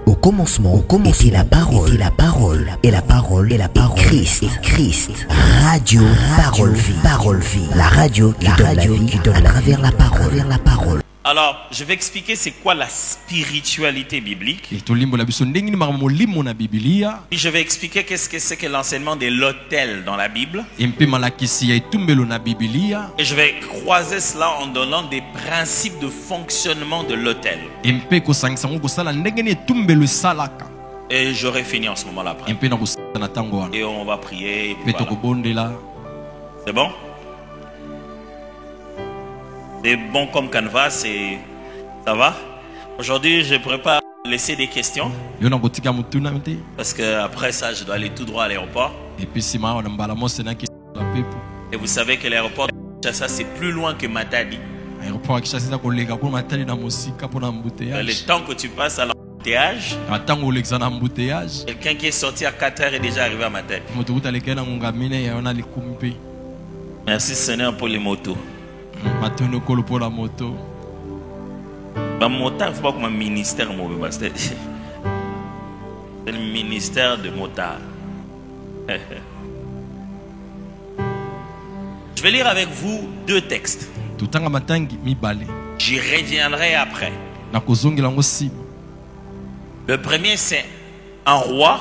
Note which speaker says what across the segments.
Speaker 1: Au commencement était la parole, et la parole est Christ. Radio, parole vie, la radio qui donne la vie à travers la parole.
Speaker 2: Alors, je vais expliquer c'est quoi la spiritualité biblique. Puis je vais expliquer qu'est-ce que c'est que l'enseignement de l'autel dans la Bible. Et je vais croiser cela en donnant des principes de fonctionnement de l'autel. Et j'aurai fini en ce moment-là après. Et on va prier. Voilà. C'est bon? C'est bon comme canevas et ça va. Aujourd'hui, je prépare à laisser des questions. Parce que après ça, je dois aller tout droit à l'aéroport. Et vous savez que l'aéroport de Kinshasa, c'est plus loin que Matadi. Le temps que tu passes à l'embouteillage, quelqu'un qui est sorti à 4 heures est déjà arrivé à Matadi. Merci Seigneur pour les motos. Bah, motard, il faut pas comme un ministère mauvais. C'est le ministère de motard. Je vais lire avec vous deux textes. J'y reviendrai après. Le premier c'est un roi,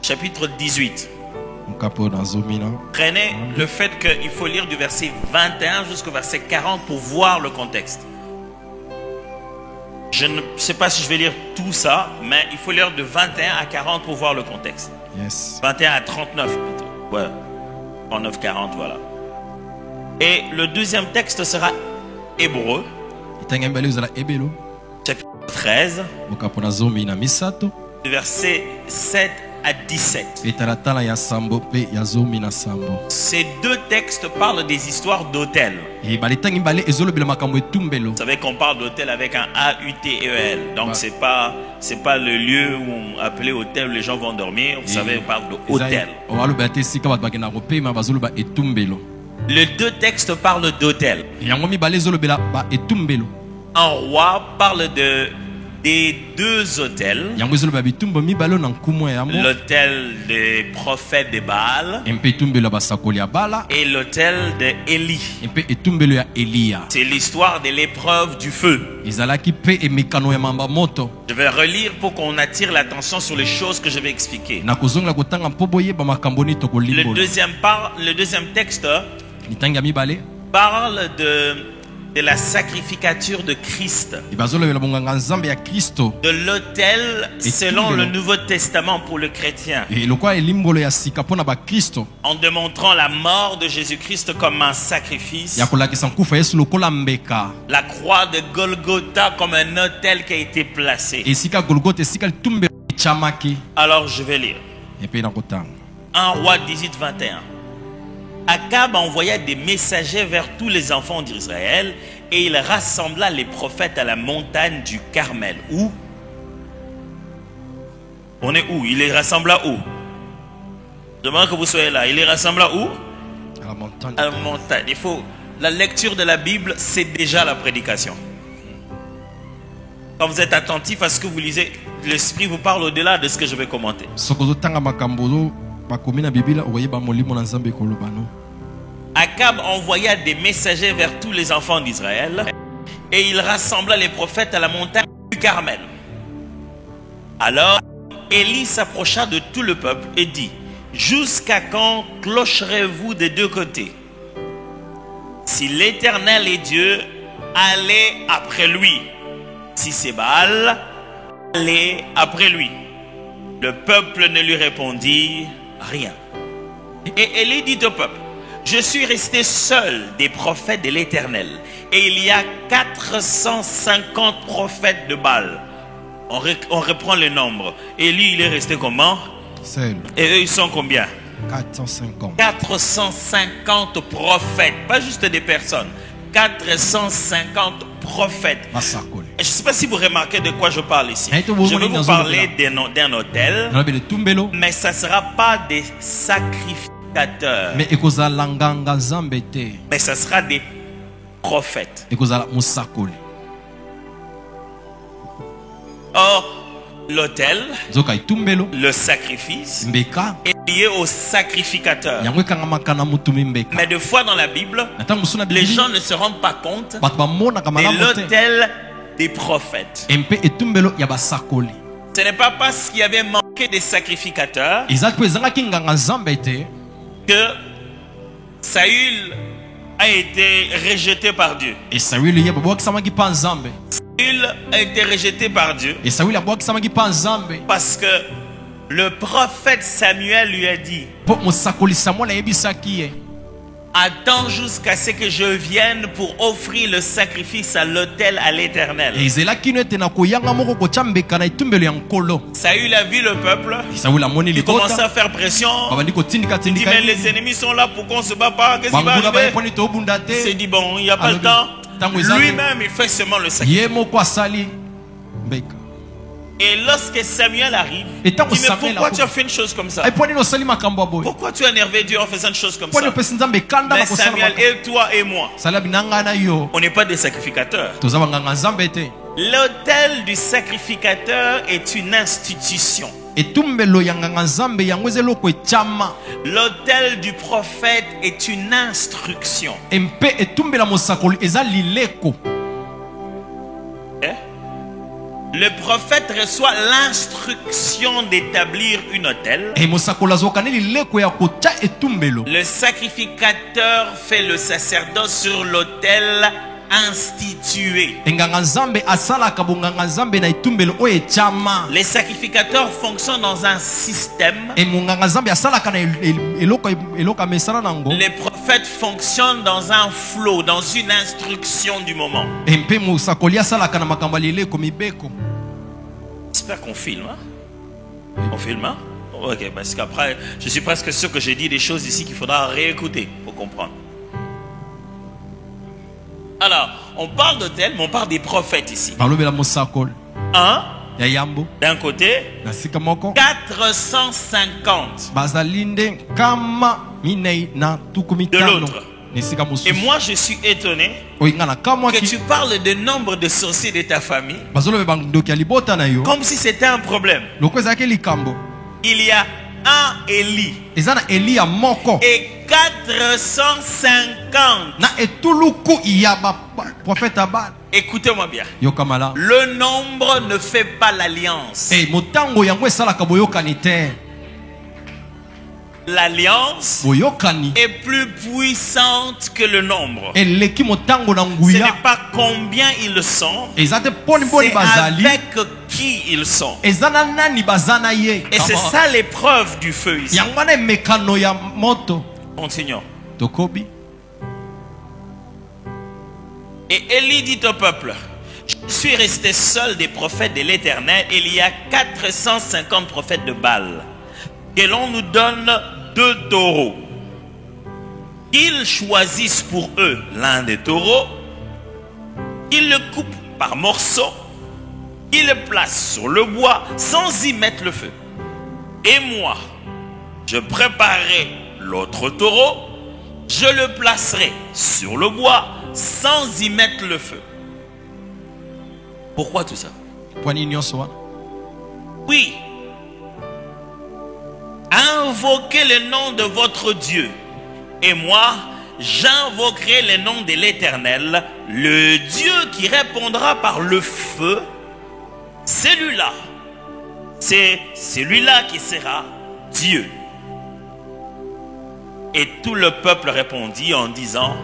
Speaker 2: chapitre 18. Prenez le fait qu'il faut lire du verset 21 jusqu'au verset 40 pour voir le contexte. Je ne sais pas si je vais lire tout ça, mais il faut lire de 21 à 40 pour voir le contexte. Yes. 21 à 39 plutôt. Ouais. 39, 40, voilà. Et le deuxième texte sera Hébreu. Chapitre 13. Verset 7 à 17. Ces deux textes parlent des histoires d'hôtel. Vous savez qu'on parle d'hôtel avec un A-U-T-E-L. Donc c'est pas le lieu où on appelait hôtel où les gens vont dormir. Vous savez, on parle d'hôtel. Les deux textes parlent d'hôtel. Un roi parle des deux hôtels, l'hôtel des prophètes de Baal et l'hôtel d'Élie. C'est l'histoire de l'épreuve du feu. Je vais relire pour qu'on attire l'attention sur les choses que je vais expliquer. Le deuxième texte parle de la sacrificature de Christ, de l'autel selon le Nouveau Testament pour le chrétien, en démontrant la mort de Jésus-Christ comme un sacrifice, la croix de Golgotha comme un autel qui a été placé. Alors je vais lire 1 Roi 18, 21. Akab envoya des messagers vers tous les enfants d'Israël et il rassembla les prophètes à la montagne du Carmel. Où? On est où? Il les rassembla où? Je demande que vous soyez là. Il les rassembla où? À la montagne. À la montagne. La lecture de la Bible, c'est déjà la prédication. Quand vous êtes attentif à ce que vous lisez, l'Esprit vous parle au-delà de ce que je vais commenter. Akab envoya des messagers vers tous les enfants d'Israël et il rassembla les prophètes à la montagne du Carmel. Alors Élie s'approcha de tout le peuple et dit: jusqu'à quand clocherez-vous des deux côtés? Si l'Éternel est Dieu, allez après lui. Si c'est Baal, allez après lui. Le peuple ne lui répondit rien. Et Élie dit au peuple: je suis resté seul des prophètes de l'Éternel, et il y a 450 prophètes de Baal. On reprend le nombre. Élie, il est resté comment? Seul. Et eux, ils sont combien? 450. 450 prophètes, pas juste des personnes. 450 prophètes. Je ne sais pas si vous remarquez de quoi je parle ici. Je vais vous parler d'un hôtel, mais ça ne sera pas des sacrificateurs, mais ça sera des prophètes. Or, l'autel, le sacrifice, est lié au sacrificateur. Mais des fois dans la Bible, les gens ne se rendent pas compte de l'autel des prophètes. Ce n'est pas parce qu'il y avait manqué des sacrificateurs que Saül a été rejeté par Dieu. Saül a été rejeté par Dieu parce que le prophète Samuel lui a dit: attends jusqu'à ce que je vienne pour offrir le sacrifice à l'autel à l'Éternel. Saül a vu le peuple, il commençait à faire pression. Il dit: mais les ennemis sont là, pour qu'on se bat pas. Qu'est-ce qui va arriver? Il s'est dit: bon, il n'y a pas le temps. Lui-même, il fait seulement le sacrifice. Et lorsque Samuel arrive, il dit: mais pourquoi tu as fait une chose comme ça? Pourquoi tu as énervé Dieu en faisant une chose comme ça? Mais Samuel, et toi et moi, on n'est pas des sacrificateurs. L'autel du sacrificateur est une institution. L'autel du prophète est une instruction. Le prophète reçoit l'instruction d'établir une autel. Le sacrificateur fait le sacerdoce sur l'autel institué. Les sacrificateurs fonctionnent dans un système. Les prophètes fonctionnent dans un flow, dans une instruction du moment. J'espère qu'on filme. Hein? On filme, hein? Ok, parce qu'après, je suis presque sûr que j'ai dit des choses ici qu'il faudra réécouter pour comprendre. Alors, on parle d'autel, mais on parle des prophètes ici. Un, d'un côté, 450 de l'autre. Et moi, je suis étonné que tu parles de nombre de sorciers de ta famille comme si c'était un problème. Il y a un Élie et 450. Écoutez-moi bien. Le nombre ne fait pas l'alliance. L'alliance est plus puissante que le nombre. Ce n'est pas combien ils sont, c'est avec qui ils sont. Et c'est ça l'épreuve du feu ici. Continuons. Et Élie dit au peuple: je suis resté seul des prophètes de l'Éternel. Il y a 450 prophètes de Baal. Que l'on nous donne 2 taureaux. Qu'ils choisissent pour eux l'un des taureaux, qu'ils le coupent par morceaux, qu'ils le placent sur le bois sans y mettre le feu. Et moi, je préparerai l'autre taureau, je le placerai sur le bois sans y mettre le feu. Pourquoi tout ça? Oui. Invoquez le nom de votre Dieu. Et moi, j'invoquerai le nom de l'Éternel, le Dieu qui répondra par le feu. Celui-là, c'est celui-là qui sera Dieu. Et tout le peuple répondit en disant: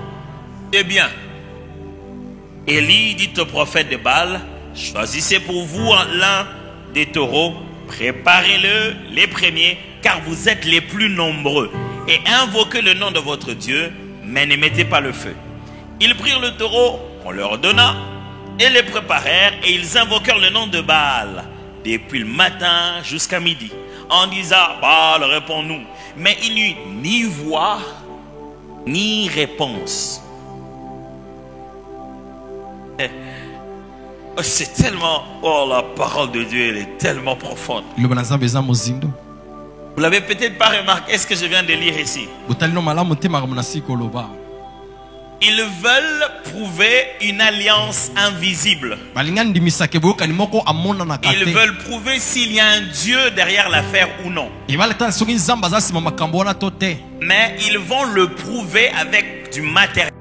Speaker 2: eh bien. Élie dit au prophète de Baal: choisissez pour vous l'un des taureaux, préparez-le les premiers, car vous êtes les plus nombreux, et invoquez le nom de votre Dieu, mais ne mettez pas le feu. Ils prirent le taureau qu'on leur donna et le préparèrent, et ils invoquèrent le nom de Baal depuis le matin jusqu'à midi, en disant: Baal, réponds-nous. Mais il n'y eut ni voix ni réponse. C'est tellement... Oh, la parole de Dieu, elle est tellement profonde. Vous l'avez peut-être pas remarqué. Est-ce que je viens de lire ici? Ils veulent prouver une alliance invisible. Ils veulent prouver s'il y a un Dieu derrière l'affaire ou non. Mais ils vont le prouver avec du matériel.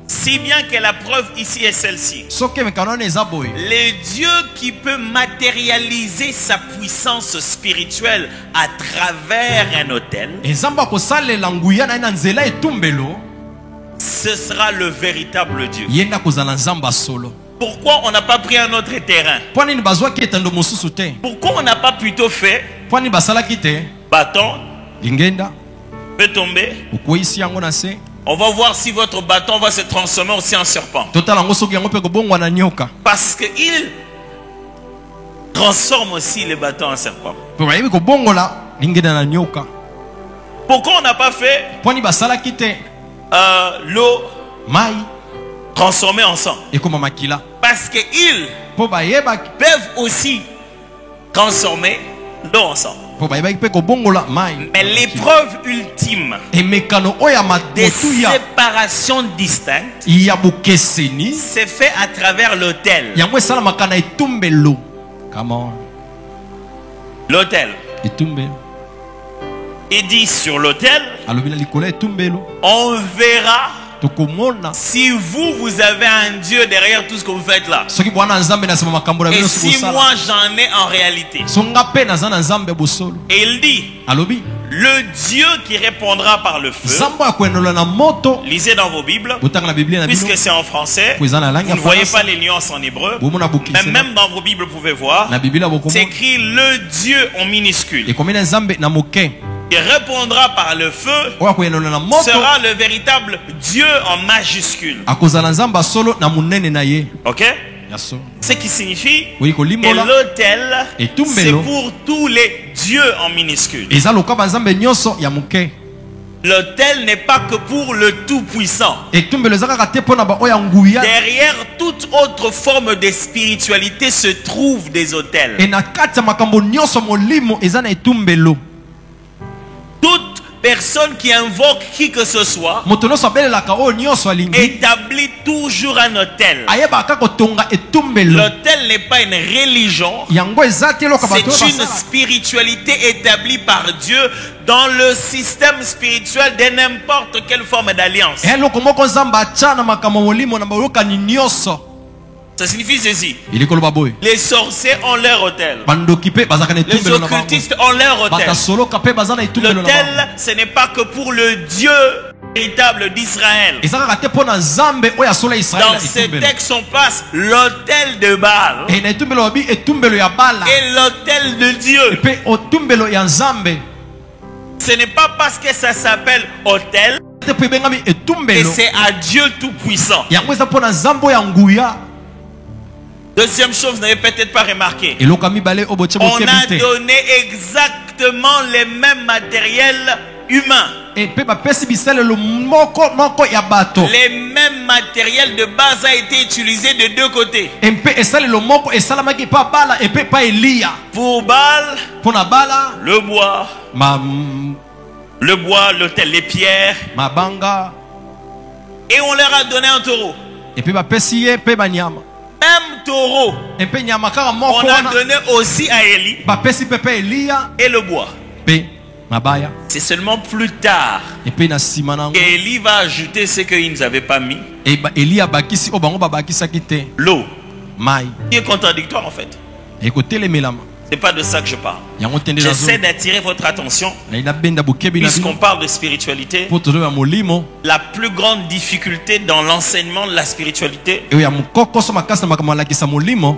Speaker 2: Si bien que la preuve ici est celle-ci. Le Dieu qui peut matérialiser sa puissance spirituelle à travers un autel, ce sera le véritable Dieu. Pourquoi on n'a pas pris un autre terrain? Pourquoi on n'a pas plutôt fait bâton peut tomber? On va voir si votre bâton va se transformer aussi en serpent. Parce qu'il transforme aussi les bâtons en serpent. Pourquoi on n'a pas fait l'eau transformée en sang? Parce qu'ils peuvent aussi transformer l'eau en sang. Mais l'épreuve ultime des séparations distinctes c'est fait à travers l'autel. L'autel. Il dit sur l'autel, on verra si vous avez un Dieu derrière tout ce que vous faites là. Et si moi j'en ai en réalité. Et il dit, le Dieu qui répondra par le feu. Lisez dans vos Bibles, puisque c'est en français, vous ne voyez pas les nuances en hébreu, mais même dans vos Bibles vous pouvez voir, c'est écrit le Dieu en minuscule. Qui répondra par le feu sera le véritable Dieu en majuscule. Ok? Ce qui signifie que l'autel c'est pour tous les dieux en minuscule. L'autel n'est pas que pour le Tout-Puissant. Derrière toute autre forme de spiritualité se trouvent des autels. Toute personne qui invoque qui que ce soit établit toujours un autel. L'autel n'est pas une religion, c'est une spiritualité établie par Dieu dans le système spirituel de n'importe quelle forme d'alliance. Ça signifie ceci. Les sorciers ont leur autel. Les occultistes ont leur autel. L'autel, ce n'est pas que pour le Dieu véritable d'Israël. Dans ces textes, on passe l'autel de Baal et l'autel de Dieu. Ce n'est pas parce que ça s'appelle autel et c'est à Dieu Tout-Puissant. Deuxième chose, vous n'avez peut-être pas remarqué. On a donné exactement les mêmes matériels humains. Les mêmes matériels de base a été utilisé de deux côtés. Pour Baal, le bois, l'autel, les pierres. Et on leur a donné un taureau. Même taureau, on a donné aussi à Élie et le bois. C'est seulement plus tard qu'Élie va ajouter ce qu'ils ne avaient pas mis. L'eau, qui est contradictoire en fait. C'est pas de ça que je parle. J'essaie d'attirer votre attention. Puisqu'on parle de spiritualité, la plus grande difficulté dans l'enseignement de la spiritualité,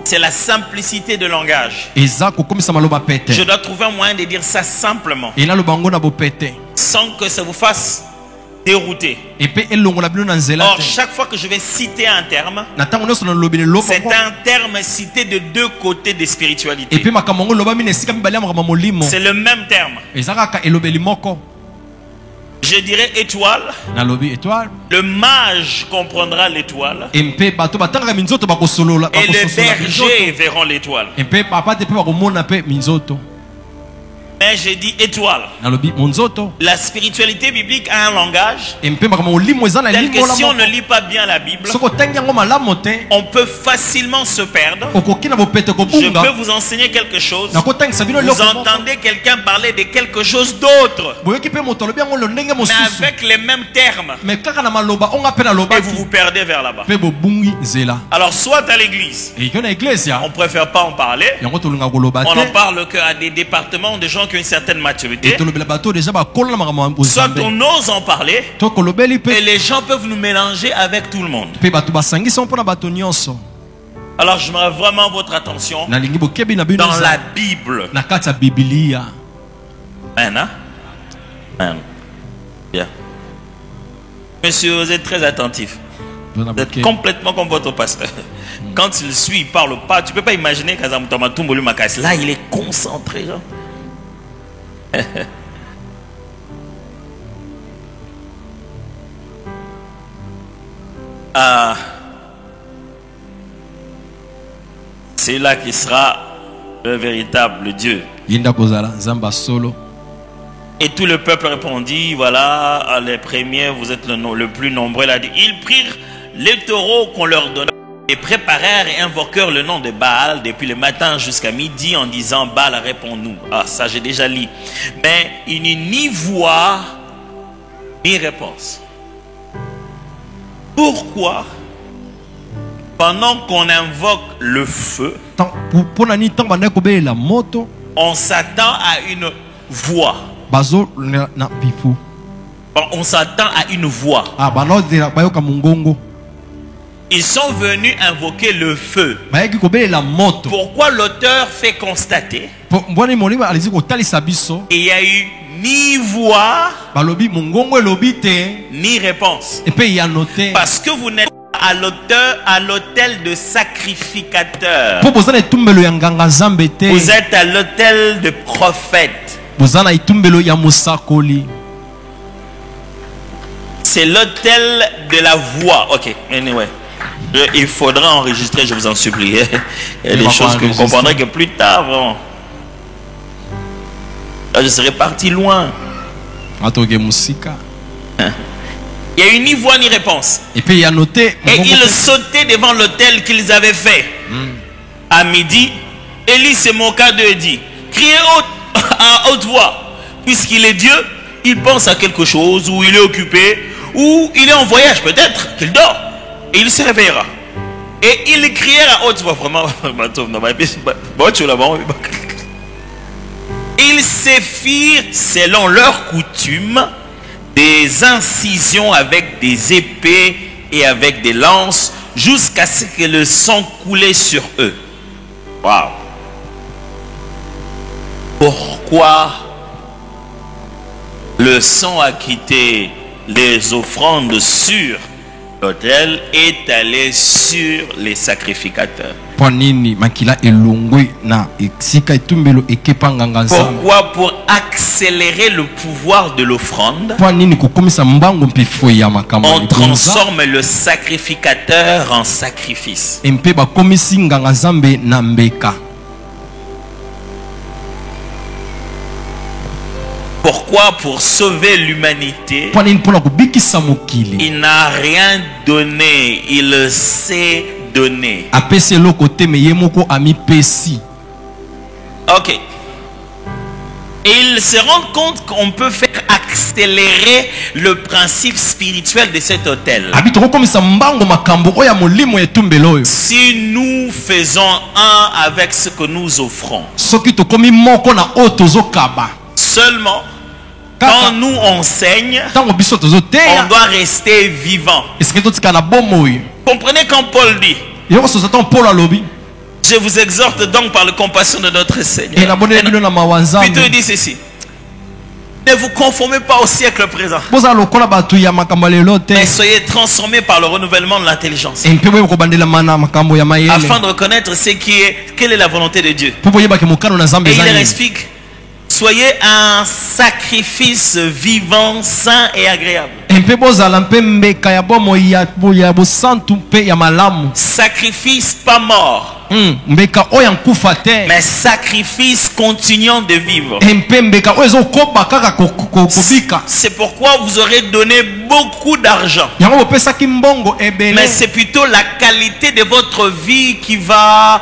Speaker 2: c'est la simplicité de langage. Je dois trouver un moyen de dire ça simplement, sans que ça vous fasse dérouté. Or, chaque fois que je vais citer un terme, c'est un terme cité de deux côtés des spiritualités. C'est le même terme. Je dirais étoile. Le mage comprendra l'étoile. Et les bergers verront l'étoile. Mais j'ai dit étoile. La spiritualité biblique a un langage. Tel que si on ne lit pas bien la Bible, on peut facilement se perdre. Je peux vous enseigner quelque chose. Vous entendez quelqu'un parler de quelque chose d'autre, mais avec les mêmes termes, et vous vous perdez vers là-bas. Alors soit à l'église, on préfère pas en parler. On n'en parle qu'à des départements de gens qui ont une certaine maturité. Soit on ose en parler, et les gens peuvent nous mélanger avec tout le monde. Alors j'aimerais vraiment votre attention dans la Bible. Amen, hein? Amen. Bien. Monsieur, vous êtes très attentif. Vous êtes complètement comme votre pasteur. Quand il suit, il ne parle pas. Tu ne peux pas imaginer que là, il est concentré. C'est là qui sera le véritable Dieu. Et tout le peuple répondit, voilà, les premiers, vous êtes le plus nombreux. Ils prirent les taureaux qu'on leur donnait et préparèrent et invoquèrent le nom de Baal depuis le matin jusqu'à midi en disant, Baal, réponds-nous. Ah, ça j'ai déjà lu. Mais il n'y ni voix ni réponse. Pourquoi, pendant qu'on invoque le feu, on s'attend à une voix? On s'attend à une voix. Ils sont venus invoquer le feu. Pourquoi l'auteur fait constater il n'y a eu ni voix ni réponse? Parce que vous n'êtes pas à l'autel de sacrificateur. Vous êtes à l'autel de prophète. C'est l'autel de la voix. Ok, anyway. Il faudra enregistrer, je vous en supplie. Il y a des choses que vous comprendrez que plus tard, vraiment. Là, je serai parti loin. Il n'y a eu ni voix ni réponse. Et ils sautaient devant l'autel qu'ils avaient fait. À midi, Élie se moqua d'eux et dit, criez à haute voix, puisqu'il est Dieu, il pense à quelque chose, ou il est occupé, ou il est en voyage, peut-être qu'il dort, et il se réveillera. Et ils crièrent à haute voix, vraiment, ils se firent, selon leur coutume, des incisions avec des épées et avec des lances, jusqu'à ce que le sang coulait sur eux. Waouh! Pourquoi le sang a quitté les offrandes sur l'autel et est allé sur les sacrificateurs? Pourquoi? Pour accélérer le pouvoir de l'offrande, on transforme le sacrificateur en sacrifice. Pourquoi? Pour sauver l'humanité. Il n'a rien donné, il s'est donné. Ok. Et ils se rendent compte qu'on peut faire accélérer le principe spirituel de cet autel. Si nous faisons un avec ce que nous offrons. Seulement, quand nous enseignons, on doit rester vivant. Comprenez quand Paul dit, je vous exhorte donc par la compassion de notre Seigneur. Plutôt il dit ceci, ne vous conformez pas au siècle présent, mais soyez transformés par le renouvellement de l'intelligence, afin de reconnaître quelle est la volonté de Dieu. Et il leur explique, soyez un sacrifice vivant, saint et agréable. Sacrifice pas mort. mais sacrifice continuant de vivre. C'est pourquoi vous aurez donné beaucoup d'argent. Mais c'est plutôt la qualité de votre vie qui va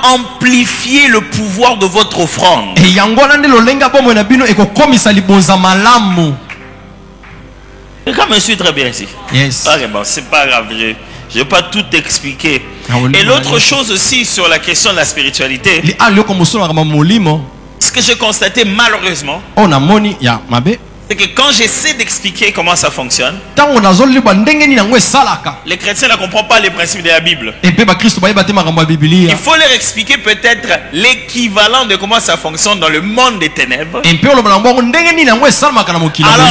Speaker 2: amplifier le pouvoir de votre offrande. Quand je suis très bien ici.
Speaker 3: Yes.
Speaker 2: Ok, bon, c'est pas grave. Je vais pas tout expliquer. Et l'autre chose aussi sur la question de la spiritualité, ce que j'ai constaté malheureusement, c'est que quand j'essaie d'expliquer comment ça fonctionne, les chrétiens ne comprennent pas les principes de la Bible. Il faut leur expliquer peut-être l'équivalent de comment ça fonctionne dans le monde des ténèbres. Alors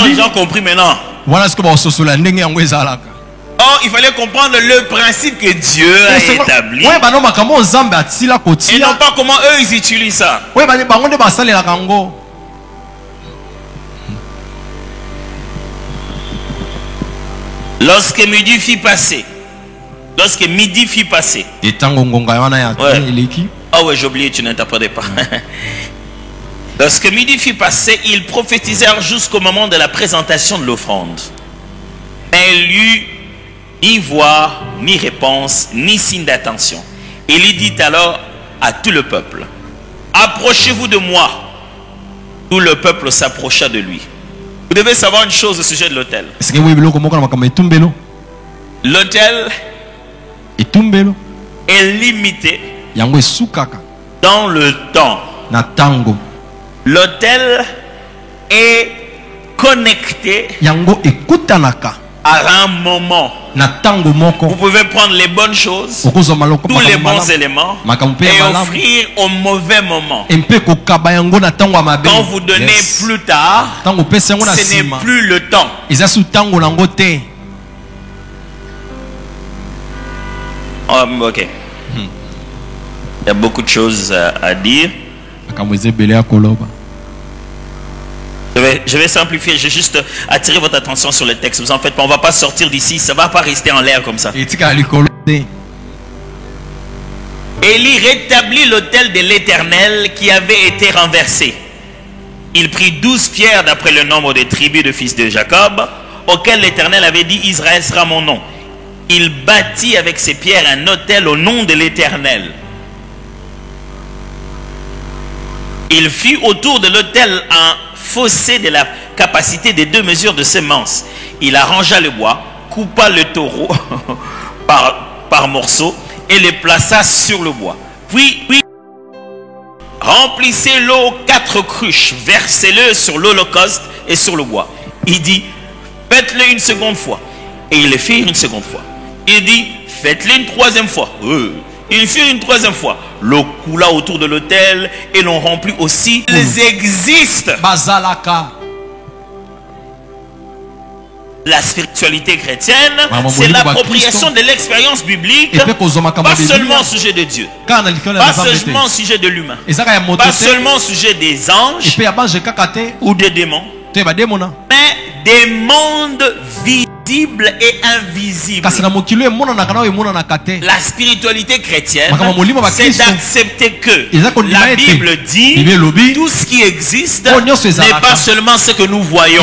Speaker 2: les gens ont compris maintenant. Or, il fallait comprendre le principe que Dieu a établi. Et non pas comment eux ils utilisent ça. Lorsque midi fut passé. Ouais. Ah ouais, j'ai oublié, tu n'interprétais pas. Lorsque midi fut passé, ils prophétisèrent jusqu'au moment de la présentation de l'offrande. Mais il n'y eut ni voix, ni réponse, ni signe d'attention. Il y dit alors à tout le peuple, approchez-vous de moi. Tout le peuple s'approcha de lui. Vous devez savoir une chose au sujet de l'autel. L'autel est limité dans le temps. L'autel est connecté à un moment. Vous pouvez prendre les bonnes choses, tous les bons éléments, et offrir au mauvais moment. Quand vous donnez plus tard, ce n'est plus le temps. Ok. Il y a beaucoup de choses à dire. Je vais simplifier, je vais juste attirer votre attention sur le texte. Vous en faites pas, on ne va pas sortir d'ici, ça ne va pas rester en l'air comme ça. Élie rétablit l'autel de l'Éternel qui avait été renversé. Il prit 12 pierres d'après le nombre des tribus de fils de Jacob, auxquelles l'Éternel avait dit, Israël sera mon nom. Il bâtit avec ces pierres un autel au nom de l'Éternel. Il fit autour de l'autel un fossé de la capacité des 2 mesures de semences. Il arrangea le bois, coupa le taureau par morceaux et les plaça sur le bois. Puis remplissez l'eau aux 4 cruches, versez-le sur l'holocauste et sur le bois. Il dit, faites-le une seconde fois. Et il le fit une seconde fois. Il dit, faites-le une 3e fois. Il fit une 3e fois. L'eau coula autour de l'autel et l'on remplit aussi. Ils existent. La spiritualité chrétienne, c'est l'appropriation de l'expérience biblique, pas seulement au sujet de Dieu, pas seulement au sujet de l'humain, pas seulement au sujet des anges ou des démons, mais des mondes visibles et invisibles. La spiritualité chrétienne, c'est d'accepter que la Bible dit tout ce qui existe n'est pas seulement ce que nous voyons.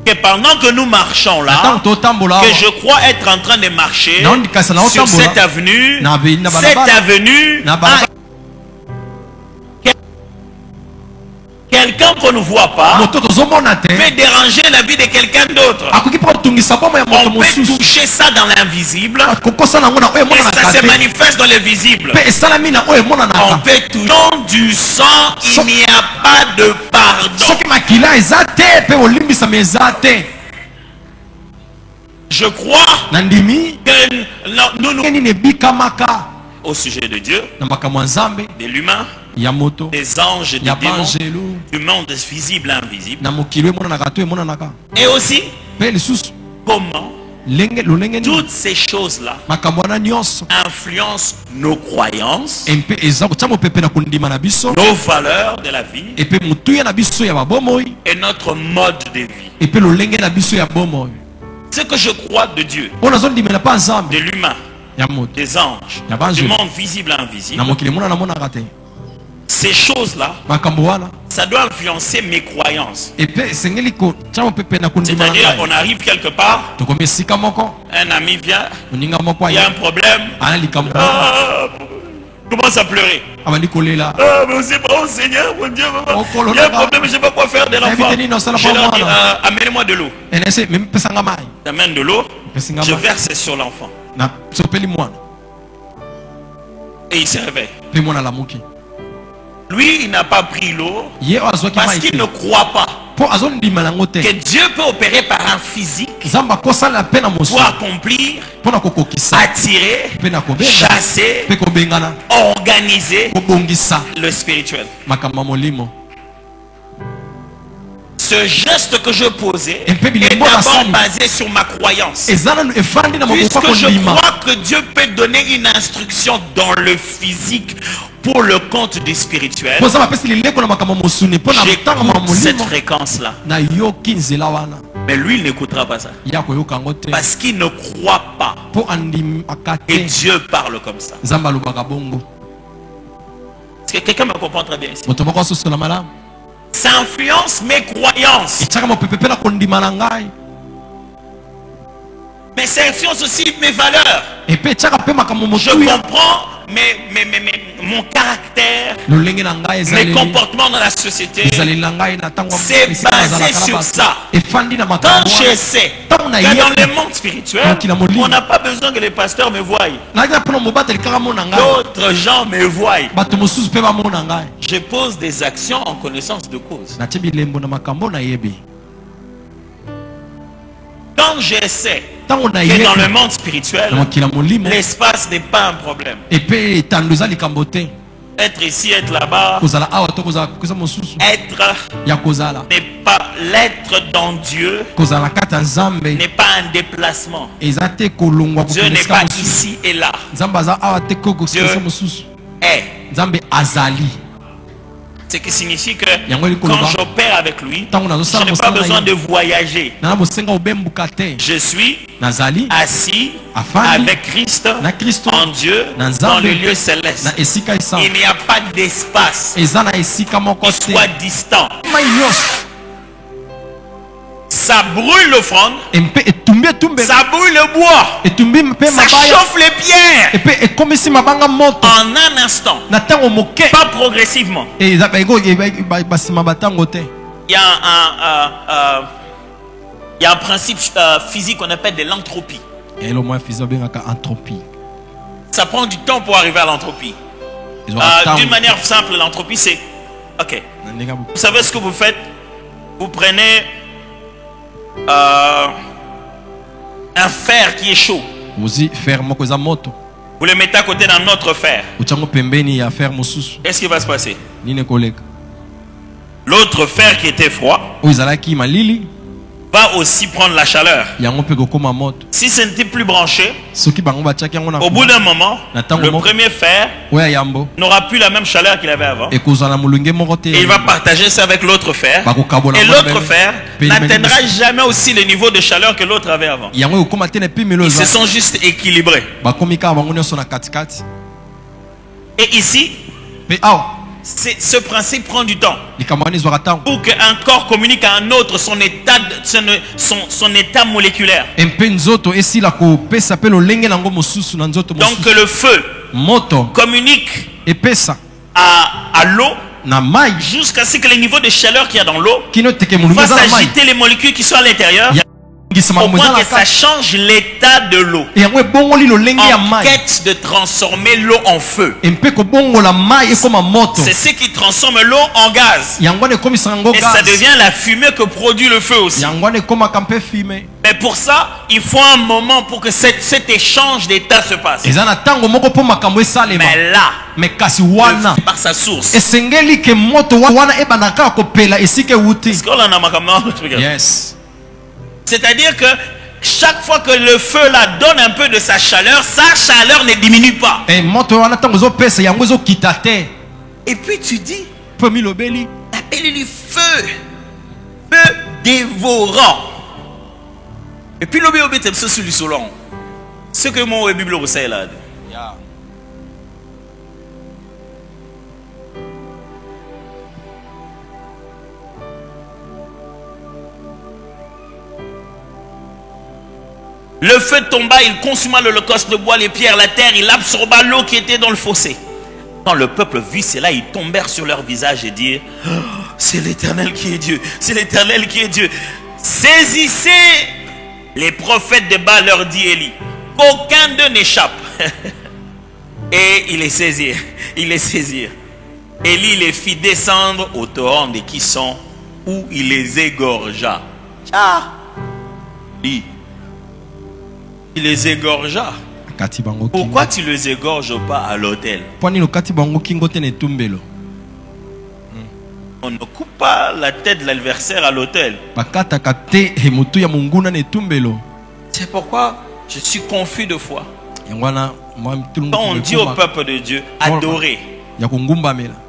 Speaker 2: Que pendant que nous marchons là, que je crois être en train de marcher sur cette avenue quelqu'un qu'on ne voit pas peut déranger la vie de quelqu'un d'autre. On peut toucher ça dans l'invisible et ça se manifeste dans le visible. On peut toucher du sang, il n'y a pas de pardon. Je crois que au sujet de Dieu, de l'humain, des anges, des démons, du monde visible et invisible. Et aussi, comment toutes ces choses-là influencent nos croyances, nos valeurs de la vie et notre mode de vie. Ce que je crois de Dieu, de l'humain, des anges, du monde visible et invisible. Ces choses-là, ça doit influencer mes croyances. C'est-à-dire, on arrive quelque part, un ami vient, il y a un problème, commence à pleurer. Ah, mais c'est pas au Seigneur, mon Dieu, maman. Il y a un problème, je ne sais pas quoi faire de l'enfant. Je leur dis, amène-moi de l'eau. J'amène de l'eau, je verse sur l'enfant. Et il se réveille. Lui, il n'a pas pris l'eau parce qu'il ne croit pas que Dieu peut opérer par un physique pour accomplir, attirer, chasser, organiser le spirituel. Ce geste que je posais est d'abord basé sur ma croyance. Puisque je crois que Dieu peut donner une instruction dans le physique pour le compte du spirituel, j'écoute cette fréquence-là. Mais lui, il n'écoutera pas ça. Parce qu'il ne croit pas que Dieu parle comme ça. Est-ce que quelqu'un me comprend très bien ici? Ça influence mes croyances. Mais ça influence aussi mes valeurs. Je comprends mon caractère, mes comportements dans la société. C'est basé sur ça. Quand je sais que dans le monde spirituel, on n'a pas besoin que les pasteurs me voient. D'autres gens me voient. Je pose des actions en connaissance de cause. Quand je sais que dans le monde spirituel, l'espace n'est pas un problème. Être ici, être là-bas, être n'est pas l'être dans Dieu, n'est pas un déplacement. Dieu n'est pas ici et là. Dieu est. Ce qui signifie que quand j'opère avec lui, je n'ai pas besoin de voyager. Je suis assis avec Christ en Dieu dans le lieu céleste. Il n'y a pas d'espace qui soit distant. Ça brûle l'offrande, ça brûle le bois, ça chauffe les pierres en un instant, pas progressivement. Il y a un principe physique qu'on appelle de l'entropie. Ça prend du temps pour arriver à l'entropie. D'une manière simple, l'entropie c'est... Ok. Vous savez ce que vous faites? Vous prenez un fer qui est chaud. Vous le mettez à côté d'un autre fer. Qu'est-ce qui va se passer? L'autre fer qui était froid va aussi prendre la chaleur. Si ce n'était plus branché, au bout d'un moment, le premier fer n'aura plus la même chaleur qu'il avait avant. Et il va partager ça avec l'autre fer. Et l'autre fer n'atteindra jamais aussi le niveau de chaleur que l'autre avait avant. Ils se sont juste équilibrés. Et ici, ce principe prend du temps pour qu'un corps communique à un autre son état moléculaire. Donc que le feu communique à l'eau jusqu'à ce que le niveau de chaleur qu'il y a dans l'eau fasse agiter les molécules qui sont à l'intérieur au point que ça change l'état de l'eau, en quête de transformer l'eau en feu. C'est ce qui transforme l'eau en gaz, et ça devient la fumée que produit le feu aussi. Mais pour ça, il faut un moment pour que cet échange d'état se passe. Mais là, par sa source. Yes. C'est-à-dire que chaque fois que le feu là donne un peu de sa chaleur ne diminue pas. Et puis tu dis, appelez-le feu dévorant. Et puis l'obé sur le solon. Ce que moi, la Bible, vous savez là. Le feu tomba, il consuma l'holocauste de bois, les pierres, la terre, il absorba l'eau qui était dans le fossé. Quand le peuple vit cela, ils tombèrent sur leur visage et dirent, oh, c'est l'Éternel qui est Dieu, c'est l'Éternel qui est Dieu. Saisissez les prophètes de Baal, leur dit Élie, qu'aucun d'eux n'échappe. Et ils les saisirent, ils les saisirent. Élie les fit descendre au torrent des Kissons où il les égorgea. Ah, il les égorgea. Pourquoi tu ne les égorges pas à l'autel? On ne coupe pas la tête de l'adversaire à l'autel. C'est pourquoi je suis confus de foi. Quand on dit au peuple de Dieu, adorer,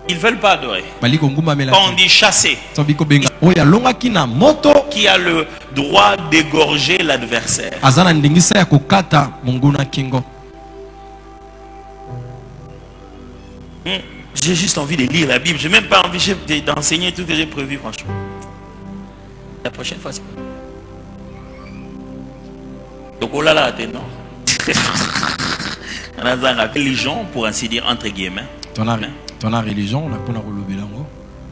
Speaker 2: ils ne veulent pas adorer. Quand on dit chasser, qui a le droit d'égorger l'adversaire? J'ai juste envie de lire la Bible. J'ai même pas envie d'enseigner tout ce que j'ai prévu, franchement. La prochaine fois, c'est pas. Donc, oh là là, non. On a une religion, pour ainsi dire, entre guillemets.
Speaker 3: Ton religion, on a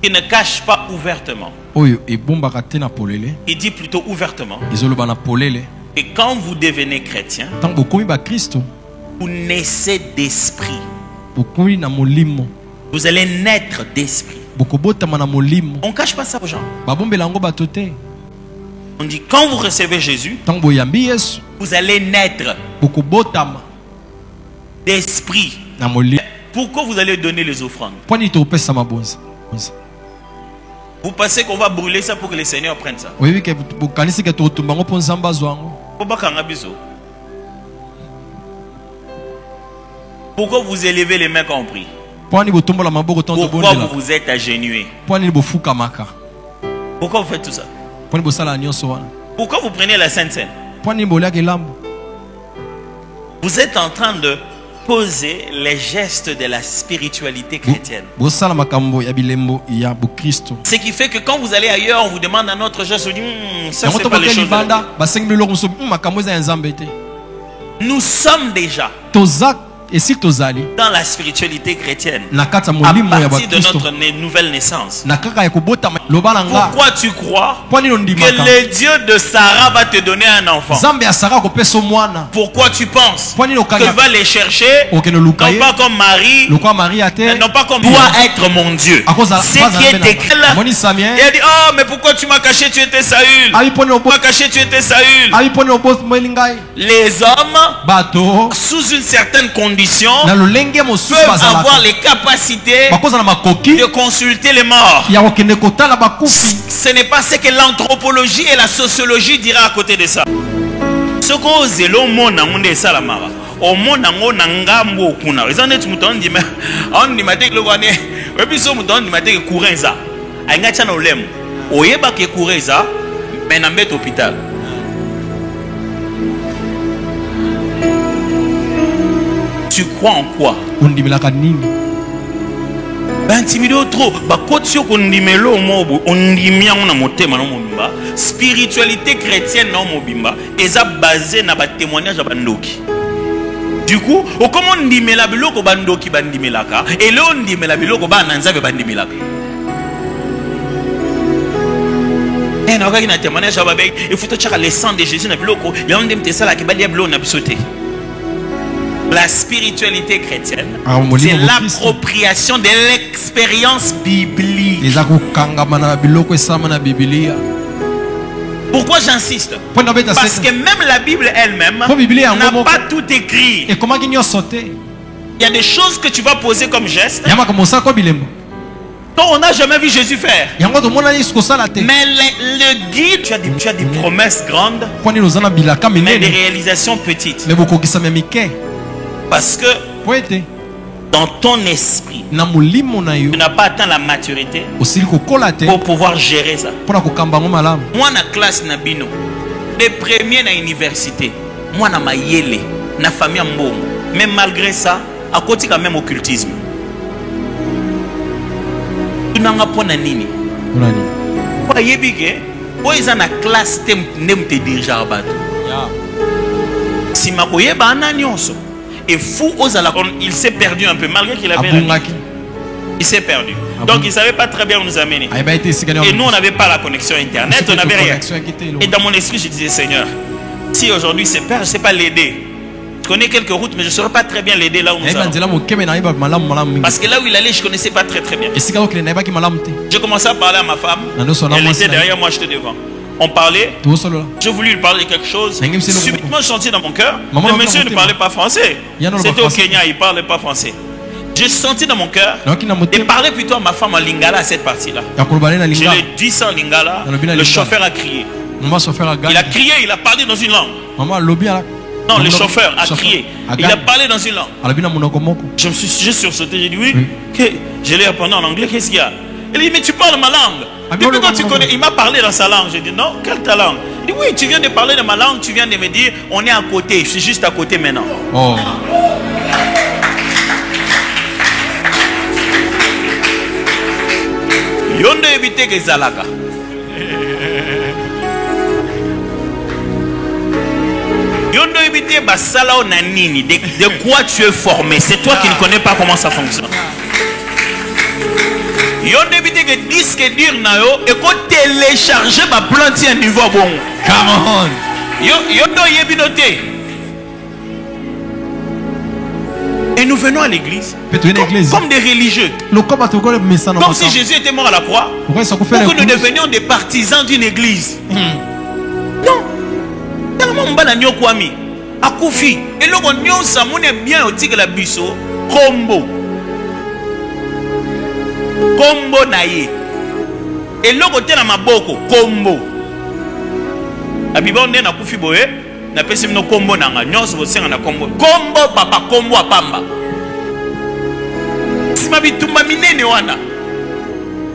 Speaker 2: qui ne cache pas ouvertement. Il dit plutôt ouvertement. Et quand vous devenez chrétien, vous naissez d'esprit. Vous allez naître d'esprit. On ne cache pas ça aux gens. On dit quand vous recevez Jésus, vous allez naître d'esprit. Pourquoi vous allez donner les offrandes? Vous pensez qu'on va brûler ça pour que les seigneurs prennent ça? Pourquoi vous élevez les mains quand on prie? Pourquoi vous vous êtes agenouillé? Pourquoi vous faites tout ça? Pourquoi vous prenez la Sainte Seine? Vous êtes en train de poser les gestes de la spiritualité chrétienne. Ce qui fait que quand vous allez ailleurs, on vous demande un autre geste, on dit ça c'est pas les choses. Nous sommes déjà dans la spiritualité chrétienne à partir de notre nouvelle naissance. Pourquoi tu crois que le Dieu de Sarah va te donner un enfant? Pourquoi tu penses qu'il va les chercher non pas comme Marie, non pas comme doit être mon Dieu? Ce qui est écrit là, il a dit oh mais pourquoi tu m'as caché, tu étais Saül, tu m'as caché, tu étais Saül. Les hommes sous une certaine condition peuvent avoir les capacités de consulter les morts. Ce n'est pas ce que l'anthropologie et la sociologie dira à côté de ça. Ce qu'on sait, le monde a monde ça la mara. Au monde a monde ngambo kuna. Ils en est tout on dit mais on dit maté le wane. Et puis so muton dit maté que courir ça. Ainga chana olem. Oyeba que courir ça. Mais na met hôpital. Tu crois en quoi? Spiritualité chrétienne est basée sur le témoignage de Bandoki. Du coup, comment on dit la biloko Bandoki Bandimelaka et là on dit la biloko Bananza Bandimelaka. Et on a un témoignage avec il faut que le sang de Jésus na biloko et on dit ça là qui va dire bleu na bisoté. La spiritualité chrétienne, c'est l'appropriation de l'expérience biblique. Pourquoi j'insiste? Parce que même la Bible elle-même n'a pas tout écrit. Il y a des choses que tu vas poser comme geste dont on n'a jamais vu Jésus faire. Mais le guide, tu as des promesses grandes, mais des réalisations petites. Parce que dans ton esprit, tu n'as pas atteint la maturité pour pouvoir gérer ça. Moi, na classe Nabino, les premiers na université, moi na mayele. na famille ya mbongo. Mais malgré ça, à côté quand même occultisme. Tunanga pona nini? Kwa yebike, oiza na classe nem te dirigeant bato. Si ma koyeba ananyonso. Et fou il s'est perdu un peu malgré qu'il avait il s'est perdu. Donc il ne savait pas très bien où nous amener. Et nous on n'avait pas la connexion internet, on n'avait rien. Et dans mon esprit je disais Seigneur, si aujourd'hui c'est père, je ne sais pas l'aider. Je connais quelques routes mais je ne saurais pas très bien l'aider là où nous allons. Parce que là où il allait je ne connaissais pas très bien. J'ai commencé à parler à ma femme. Elle était derrière moi, j'étais devant. On parlait, je voulais lui parler de quelque chose. Subitement, je sentis dans mon cœur. Le monsieur ne parlait pas français. C'était au Kenya, il ne parlait pas français. J'ai senti dans mon cœur et parlais plutôt à ma femme en lingala à cette partie-là. Je lui ai dit ça en lingala. Le chauffeur a crié. Il a crié, il a parlé dans une langue. Non, le chauffeur a crié. Il a parlé dans une langue. Je me suis juste sursauté. J'ai dit oui. Je l'ai répondu en anglais. Qu'est-ce qu'il y a? Il dit mais tu parles ma langue. Depuis quand tu connais, il m'a parlé dans sa langue. J'ai dit non, quelle ta langue? Il dit oui, tu viens de parler de ma langue, tu viens de me dire on est à côté, je suis juste à côté maintenant. Oh. Yondo éviter que Zalaka. Yondo éviter basala o nanini. De quoi tu es formé? C'est toi qui ne connais pas comment ça fonctionne. Yo débité que disque dur na yo et ko télécharger ma plante à niveau bon. Come on. Yo do yebinoté. Et nous venons à l'église comme des religieux. Comme si Jésus était mort à la croix. Pour que nous devenions des partisans d'une église. Non. Tellement mbala nyokwami. Akufi. Et logo nyonsa mone bien otike la biso. Kombo. Kombo naye. Et logo te na maboko kombo. Abiba onde na kufi boye na pesi mino kombo nanga nyonso bosenga na kombo. Kombo papa kombo apamba. Sima bitumba minene wana.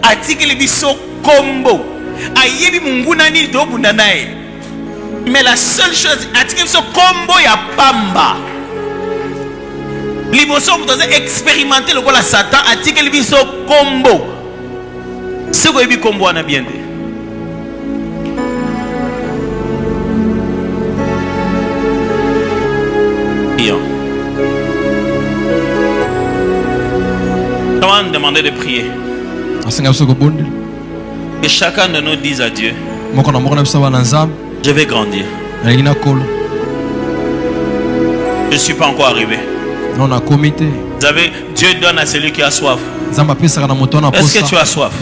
Speaker 2: Atikele biso kombo. Ayebi munguna nini to bunda naye. Mais la seule chose atikele biso kombo ya pamba. Liboso vous devez expérimenter le la Satan a dit que le biso combo. Ce que le combo on a bien dit. Comment demander de prier? Que chacun de nous dise à Dieu, je vais grandir. Je ne suis pas encore arrivé.
Speaker 3: Non, on comité.
Speaker 2: Vous savez, Dieu donne à celui qui a soif. Est-ce que tu as soif?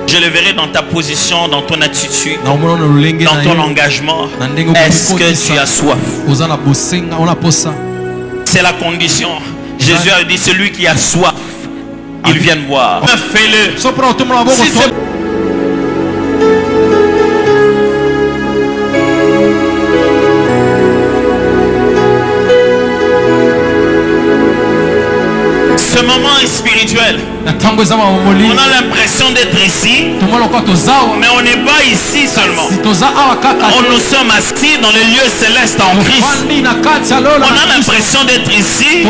Speaker 2: Je le verrai dans ta position, dans ton attitude, dans ton engagement. Est-ce que tu as soif? C'est la condition. Jésus a dit celui qui a soif, il vient boire. Fais-le. Si c'est ce moment est spirituel. On a l'impression d'être ici, mais on n'est pas ici seulement. Nous sommes assis dans les lieux célestes en Christ. On a l'impression d'être ici.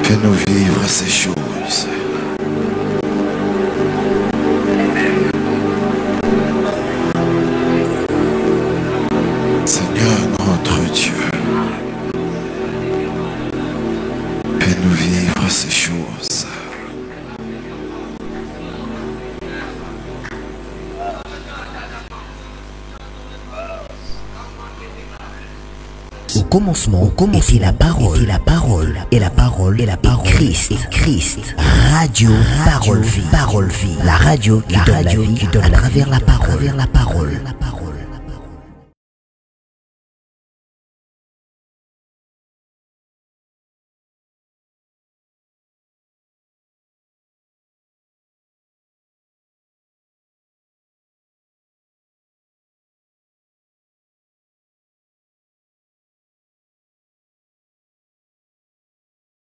Speaker 4: Fais-nous vivre ces choses. Seigneur notre Dieu, fais-nous vivre ces choses.
Speaker 1: Au était la parole, et la parole, Christ, Radio Parole Vie, la radio qui donne la vie à travers la parole.